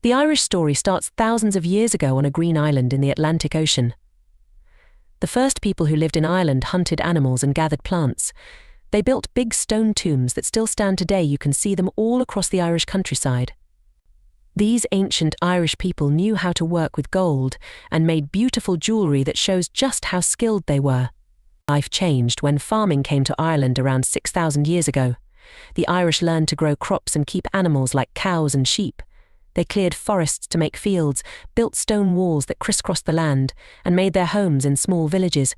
The Irish story starts thousands of years ago on a green island in the Atlantic Ocean. The first people who lived in Ireland hunted animals and gathered plants. They built big stone tombs that still stand today. You can see them all across the Irish countryside. These ancient Irish people knew how to work with gold and made beautiful jewellery that shows just how skilled they were. Life changed when farming came to Ireland around 6,000 years ago. The Irish learned to grow crops and keep animals like cows and sheep. They cleared forests to make fields, built stone walls that crisscrossed the land, and made their homes in small villages.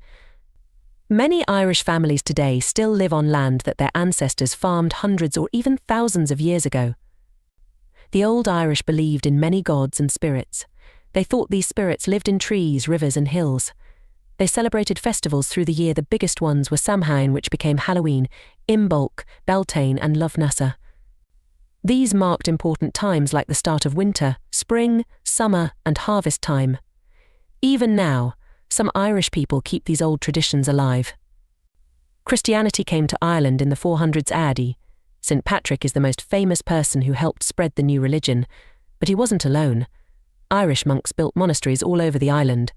Many Irish families today still live on land that their ancestors farmed hundreds or even thousands of years ago. The old Irish believed in many gods and spirits. They thought these spirits lived in trees, rivers, and hills. They celebrated festivals through the year. The biggest ones were Samhain, which became Halloween, Imbolc, Bealtaine, and Lughnasa. These marked important times like the start of winter, spring, summer, and harvest time. Even now, some Irish people keep these old traditions alive. Christianity came to Ireland in the 400s AD. St. Patrick is the most famous person who helped spread the new religion, but he wasn't alone. Irish monks built monasteries all over the island.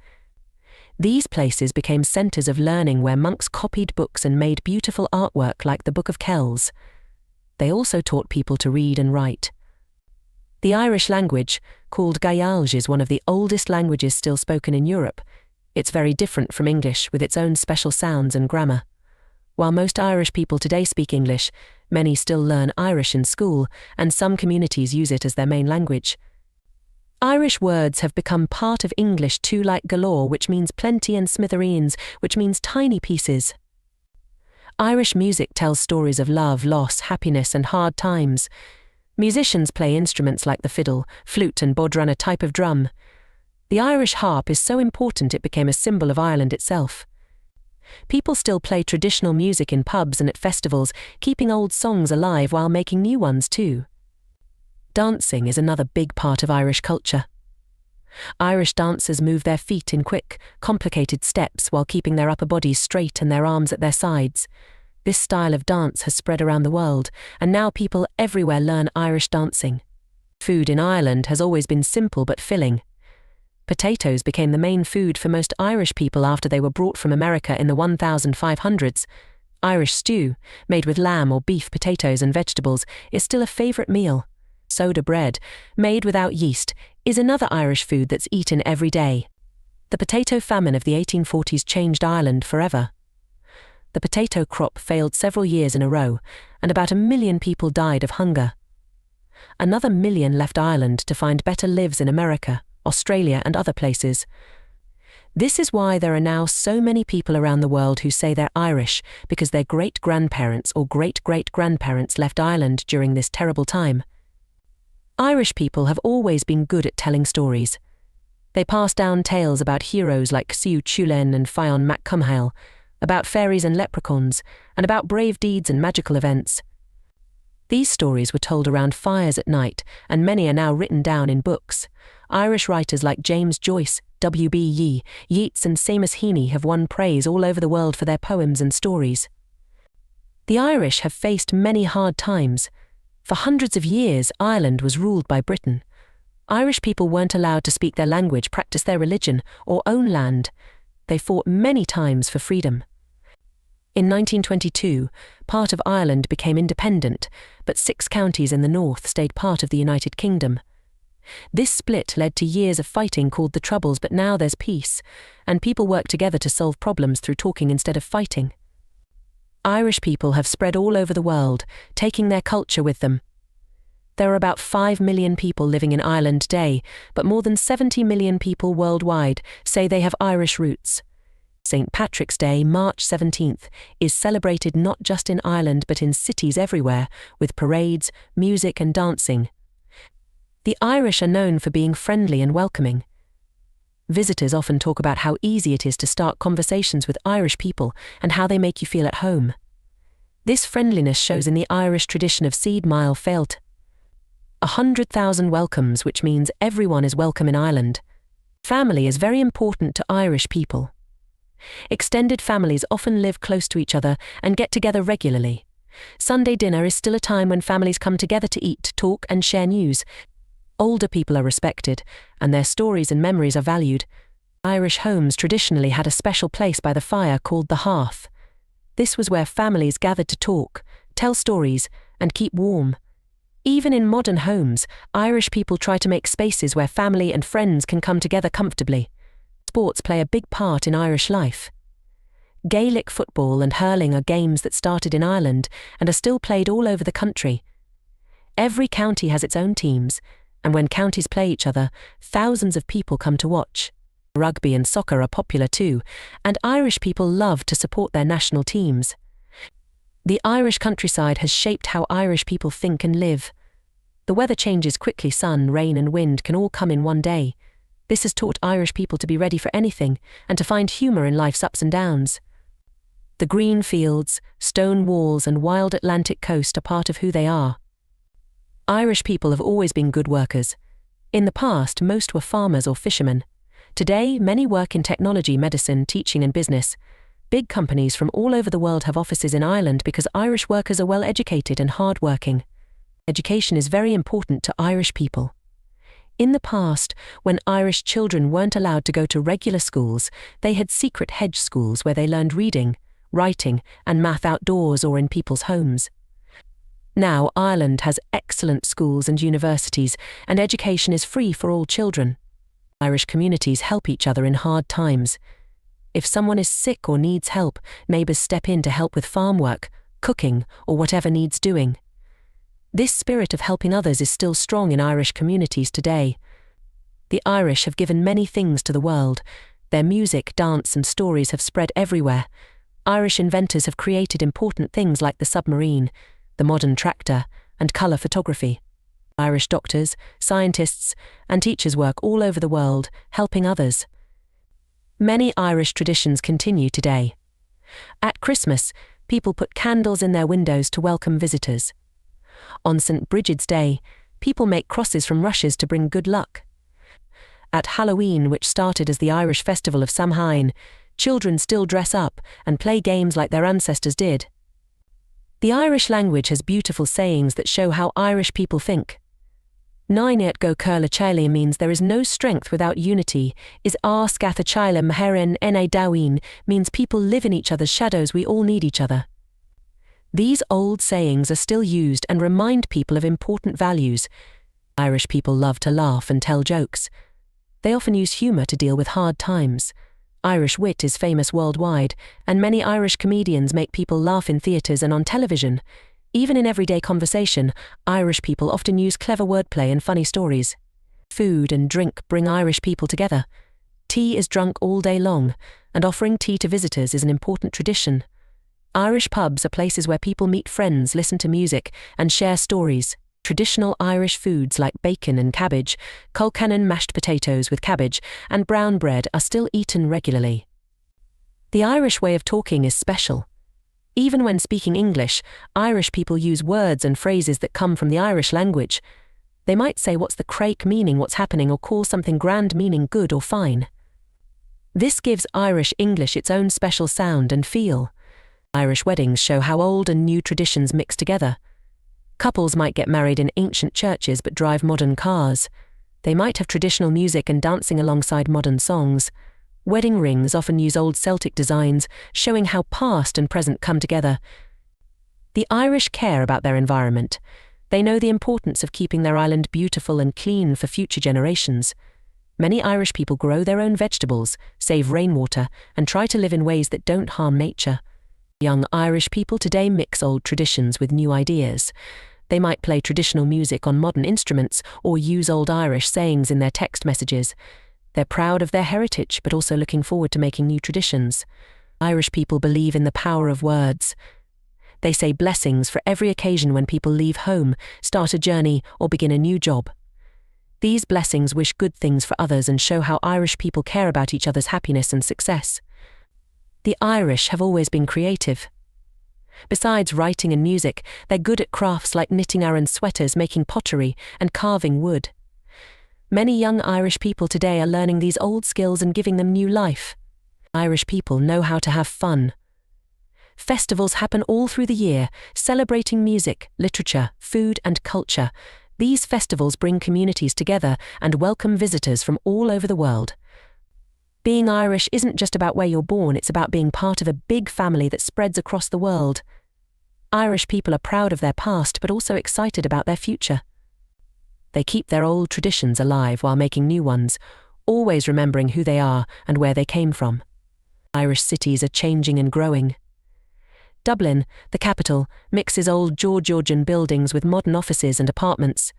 These places became centres of learning where monks copied books and made beautiful artwork like the Book of Kells. They also taught people to read and write. The Irish language, called Gaeilge, is one of the oldest languages still spoken in Europe. It's very different from English, with its own special sounds and grammar. While most Irish people today speak English, many still learn Irish in school, and some communities use it as their main language. Irish words have become part of English too, like galore, which means plenty, and smithereens, which means tiny pieces. Irish music tells stories of love, loss, happiness, and hard times. Musicians play instruments like the fiddle, flute, and bodhrán, a type of drum. The Irish harp is so important it became a symbol of Ireland itself. People still play traditional music in pubs and at festivals, keeping old songs alive while making new ones too. Dancing is another big part of Irish culture. Irish dancers move their feet in quick, complicated steps while keeping their upper bodies straight and their arms at their sides. This style of dance has spread around the world, and now people everywhere learn Irish dancing. Food in Ireland has always been simple but filling. Potatoes became the main food for most Irish people after they were brought from America in the 1500s. Irish stew, made with lamb or beef, potatoes, and vegetables, is still a favourite meal. Soda bread, made without yeast, is another Irish food that's eaten every day. The potato famine of the 1840s changed Ireland forever. The potato crop failed several years in a row, and about 1 million people died of hunger. Another 1 million left Ireland to find better lives in America, Australia, and other places. This is why there are now so many people around the world who say they're Irish, because their great-grandparents or great-great-grandparents left Ireland during this terrible time. Irish people have always been good at telling stories. They pass down tales about heroes like Siú Chulainn and Fionn mac Cumhail, about fairies and leprechauns, and about brave deeds and magical events. These stories were told around fires at night, and many are now written down in books. Irish writers like James Joyce, W.B. Yeats, and Seamus Heaney have won praise all over the world for their poems and stories. The Irish have faced many hard times. For hundreds of years, Ireland was ruled by Britain. Irish people weren't allowed to speak their language, practice their religion, or own land. They fought many times for freedom. In 1922, part of Ireland became independent, but 6 counties in the north stayed part of the United Kingdom. This split led to years of fighting called the Troubles, but now there's peace, and people work together to solve problems through talking instead of fighting. Irish people have spread all over the world, taking their culture with them. There are about 5 million people living in Ireland today, but more than 70 million people worldwide say they have Irish roots. St. Patrick's Day, March 17th, is celebrated not just in Ireland but in cities everywhere, with parades, music and dancing. The Irish are known for being friendly and welcoming. Visitors often talk about how easy it is to start conversations with Irish people and how they make you feel at home. This friendliness shows in the Irish tradition of Seed Mile Feilt. 100,000 welcomes, which means everyone is welcome in Ireland. Family is very important to Irish people. Extended families often live close to each other and get together regularly. Sunday dinner is still a time when families come together to eat, talk, and share news. Older people are respected, and their stories and memories are valued. Irish homes traditionally had a special place by the fire called the hearth. This was where families gathered to talk, tell stories, and keep warm. Even in modern homes, Irish people try to make spaces where family and friends can come together comfortably. Sports play a big part in Irish life. Gaelic football and hurling are games that started in Ireland and are still played all over the country. Every county has its own teams, and when counties play each other, thousands of people come to watch. Rugby and soccer are popular too, and Irish people love to support their national teams. The Irish countryside has shaped how Irish people think and live. The weather changes quickly. Sun, rain and wind can all come in one day. This has taught Irish people to be ready for anything and to find humour in life's ups and downs. The green fields, stone walls and wild Atlantic coast are part of who they are. Irish people have always been good workers. In the past, most were farmers or fishermen. Today, many work in technology, medicine, teaching and business. Big companies from all over the world have offices in Ireland because Irish workers are well educated and hard-working. Education is very important to Irish people. In the past, when Irish children weren't allowed to go to regular schools, they had secret hedge schools where they learned reading, writing, and math outdoors or in people's homes. Now, Ireland has excellent schools and universities, and education is free for all children. Irish communities help each other in hard times. If someone is sick or needs help, neighbours step in to help with farm work, cooking, or whatever needs doing. This spirit of helping others is still strong in Irish communities today. The Irish have given many things to the world. Their music, dance and stories have spread everywhere. Irish inventors have created important things like the submarine, the modern tractor, and colour photography. Irish doctors, scientists, and teachers work all over the world, helping others. Many Irish traditions continue today. At Christmas, people put candles in their windows to welcome visitors. On St. Brigid's Day, people make crosses from rushes to bring good luck. At Halloween, which started as the Irish festival of Samhain, children still dress up and play games like their ancestors did. The Irish language has beautiful sayings that show how Irish people think. Nainat go curla chile means there is no strength without unity, is scatha chile mherin na dawin means people live in each other's shadows, we all need each other. These old sayings are still used and remind people of important values. Irish people love to laugh and tell jokes. They often use humour to deal with hard times. Irish wit is famous worldwide, and many Irish comedians make people laugh in theatres and on television. Even in everyday conversation, Irish people often use clever wordplay and funny stories. Food and drink bring Irish people together. Tea is drunk all day long, and offering tea to visitors is an important tradition. Irish pubs are places where people meet friends, listen to music, and share stories. Traditional Irish foods like bacon and cabbage, colcannon mashed potatoes with cabbage, and brown bread are still eaten regularly. The Irish way of talking is special. Even when speaking English, Irish people use words and phrases that come from the Irish language. They might say what's the craic meaning what's happening or call something grand meaning good or fine. This gives Irish English its own special sound and feel. Irish weddings show how old and new traditions mix together. Couples might get married in ancient churches but drive modern cars. They might have traditional music and dancing alongside modern songs. Wedding rings often use old Celtic designs, showing how past and present come together. The Irish care about their environment. They know the importance of keeping their island beautiful and clean for future generations. Many Irish people grow their own vegetables, save rainwater, and try to live in ways that don't harm nature. Young Irish people today mix old traditions with new ideas. They might play traditional music on modern instruments or use old Irish sayings in their text messages. They're proud of their heritage, but also looking forward to making new traditions. Irish people believe in the power of words. They say blessings for every occasion when people leave home, start a journey, or begin a new job. These blessings wish good things for others and show how Irish people care about each other's happiness and success. The Irish have always been creative. Besides writing and music, they're good at crafts like knitting Aran sweaters, making pottery, and carving wood. Many young Irish people today are learning these old skills and giving them new life. Irish people know how to have fun. Festivals happen all through the year, celebrating music, literature, food and culture. These festivals bring communities together and welcome visitors from all over the world. Being Irish isn't just about where you're born, it's about being part of a big family that spreads across the world. Irish people are proud of their past but also excited about their future. They keep their old traditions alive while making new ones, always remembering who they are and where they came from. Irish cities are changing and growing. Dublin, the capital, mixes old Georgian buildings with modern offices and apartments.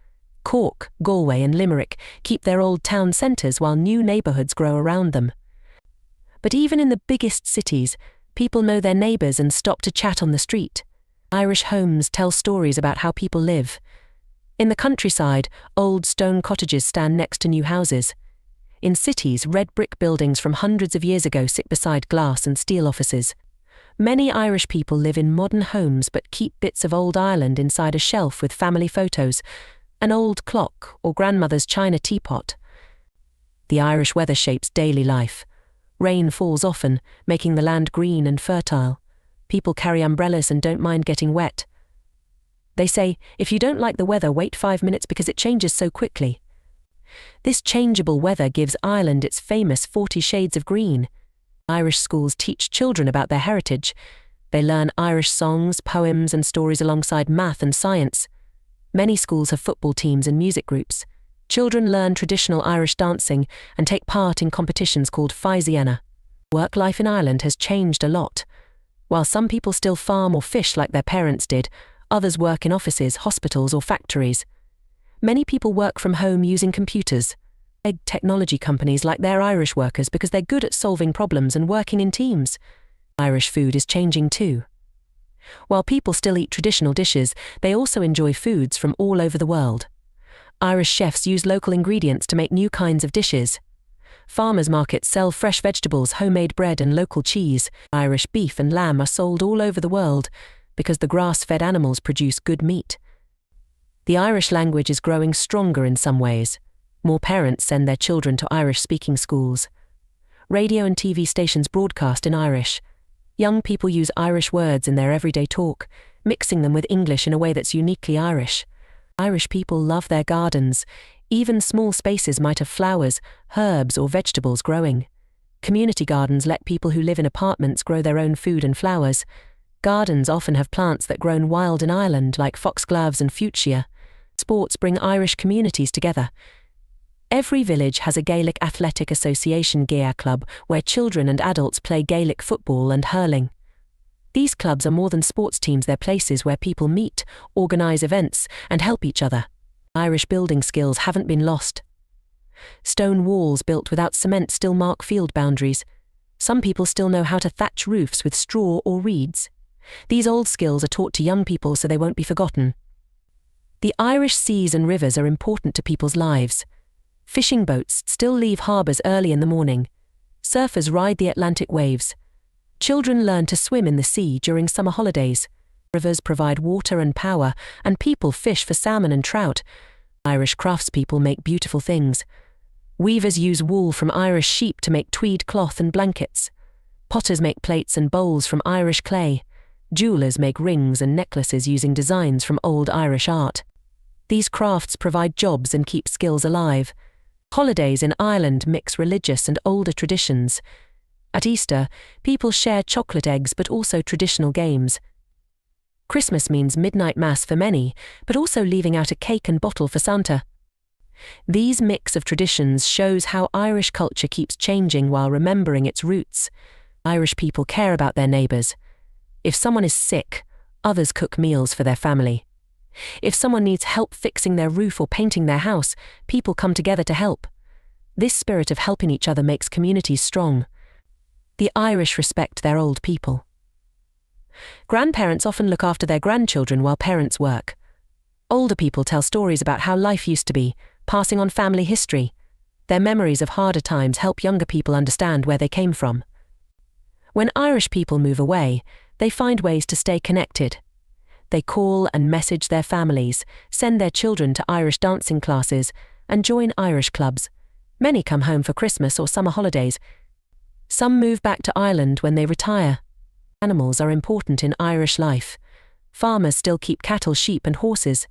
Cork, Galway and Limerick keep their old town centres while new neighbourhoods grow around them. But even in the biggest cities, people know their neighbours and stop to chat on the street. Irish homes tell stories about how people live. In the countryside, old stone cottages stand next to new houses. In cities, red brick buildings from hundreds of years ago sit beside glass and steel offices. Many Irish people live in modern homes but keep bits of old Ireland inside a shelf with family photos, an old clock or grandmother's china teapot. The Irish weather shapes daily life. Rain falls often, making the land green and fertile. People carry umbrellas and don't mind getting wet. They say, if you don't like the weather, wait 5 minutes because it changes so quickly. This changeable weather gives Ireland its famous 40 shades of green. Irish schools teach children about their heritage. They learn Irish songs, poems and stories alongside math and science. Many schools have football teams and music groups. Children learn traditional Irish dancing and take part in competitions called Cuisine. Work life in Ireland has changed a lot. While some people still farm or fish like their parents did, others work in offices, hospitals or factories. Many people work from home using computers. Big technology companies like their Irish workers because they're good at solving problems and working in teams. Irish food is changing too. While people still eat traditional dishes, they also enjoy foods from all over the world. Irish chefs use local ingredients to make new kinds of dishes. Farmers' markets sell fresh vegetables, homemade bread and local cheese. Irish beef and lamb are sold all over the world because the grass-fed animals produce good meat. The Irish language is growing stronger in some ways. More parents send their children to Irish-speaking schools. Radio and TV stations broadcast in Irish. Young people use Irish words in their everyday talk, mixing them with English in a way that's uniquely Irish. Irish people love their gardens. Even small spaces might have flowers, herbs or vegetables growing. Community gardens let people who live in apartments grow their own food and flowers. Gardens often have plants that grown wild in Ireland like foxgloves and fuchsia. Sports bring Irish communities together. Every village has a Gaelic Athletic Association Gaeilge club where children and adults play Gaelic football and hurling. These clubs are more than sports teams, they're places where people meet, organise events and help each other. Irish building skills haven't been lost. Stone walls built without cement still mark field boundaries. Some people still know how to thatch roofs with straw or reeds. These old skills are taught to young people so they won't be forgotten. The Irish seas and rivers are important to people's lives. Fishing boats still leave harbours early in the morning. Surfers ride the Atlantic waves. Children learn to swim in the sea during summer holidays. Rivers provide water and power, and people fish for salmon and trout. Irish craftspeople make beautiful things. Weavers use wool from Irish sheep to make tweed cloth and blankets. Potters make plates and bowls from Irish clay. Jewellers make rings and necklaces using designs from old Irish art. These crafts provide jobs and keep skills alive. Holidays in Ireland mix religious and older traditions. At Easter, people share chocolate eggs but also traditional games. Christmas means midnight mass for many, but also leaving out a cake and bottle for Santa. These mix of traditions shows how Irish culture keeps changing while remembering its roots. Irish people care about their neighbours. If someone is sick, others cook meals for their family. If someone needs help fixing their roof or painting their house, people come together to help. This spirit of helping each other makes communities strong. The Irish respect their old people. Grandparents often look after their grandchildren while parents work. Older people tell stories about how life used to be, passing on family history. Their memories of harder times help younger people understand where they came from. When Irish people move away, they find ways to stay connected. They call and message their families, send their children to Irish dancing classes, and join Irish clubs. Many come home for Christmas or summer holidays. Some move back to Ireland when they retire. Animals are important in Irish life. Farmers still keep cattle, sheep and horses.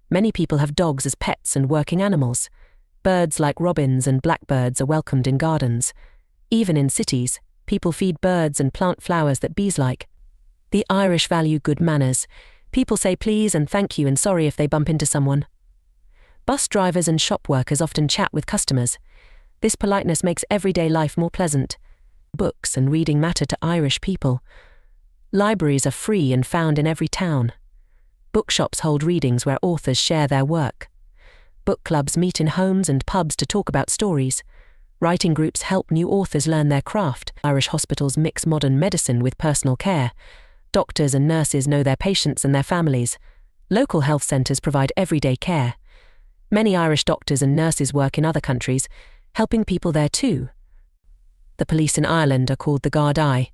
Many people have dogs as pets and working animals. Birds like robins and blackbirds are welcomed in gardens. Even in cities, people feed birds and plant flowers that bees like. The Irish value good manners. People say please and thank you and sorry if they bump into someone. Bus drivers and shop workers often chat with customers. This politeness makes everyday life more pleasant. Books and reading matter to Irish people. Libraries are free and found in every town. Bookshops hold readings where authors share their work. Book clubs meet in homes and pubs to talk about stories. Writing groups help new authors learn their craft. Irish hospitals mix modern medicine with personal care. Doctors and nurses know their patients and their families. Local health centres provide everyday care. Many Irish doctors and nurses work in other countries, helping people there too. The police in Ireland are called the Gardaí.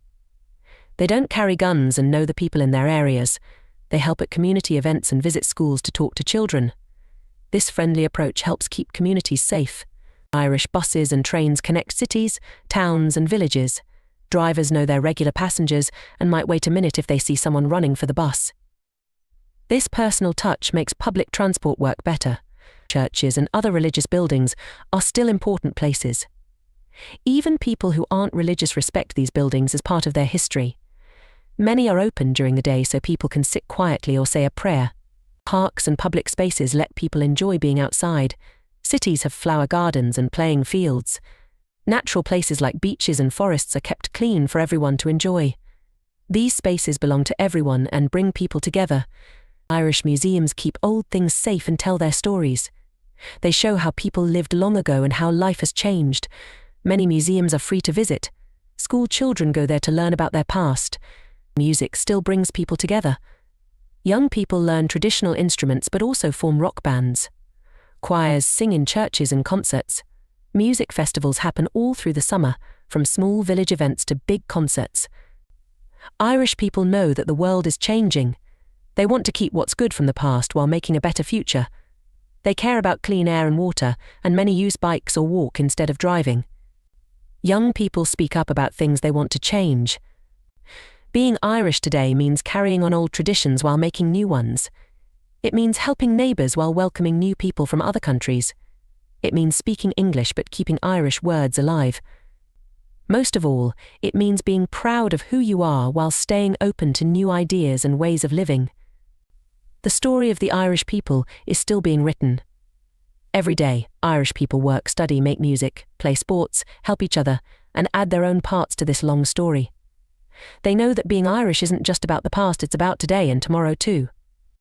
They don't carry guns and know the people in their areas. They help at community events and visit schools to talk to children. This friendly approach helps keep communities safe. Irish buses and trains connect cities, towns and villages. Drivers know their regular passengers and might wait a minute if they see someone running for the bus. This personal touch makes public transport work better. Churches and other religious buildings are still important places. Even people who aren't religious respect these buildings as part of their history. Many are open during the day so people can sit quietly or say a prayer. Parks and public spaces let people enjoy being outside. Cities have flower gardens and playing fields. Natural places like beaches and forests are kept clean for everyone to enjoy. These spaces belong to everyone and bring people together. Irish museums keep old things safe and tell their stories. They show how people lived long ago and how life has changed. Many museums are free to visit. School children go there to learn about their past. Music still brings people together. Young people learn traditional instruments but also form rock bands. Choirs sing in churches and concerts. Music festivals happen all through the summer, from small village events to big concerts. Irish people know that the world is changing. They want to keep what's good from the past while making a better future. They care about clean air and water, and many use bikes or walk instead of driving. Young people speak up about things they want to change. Being Irish today means carrying on old traditions while making new ones. It means helping neighbours while welcoming new people from other countries. It means speaking English but keeping Irish words alive. Most of all, it means being proud of who you are while staying open to new ideas and ways of living. The story of the Irish people is still being written. Every day, Irish people work, study, make music, play sports, help each other, and add their own parts to this long story. They know that being Irish isn't just about the past, it's about today and tomorrow too.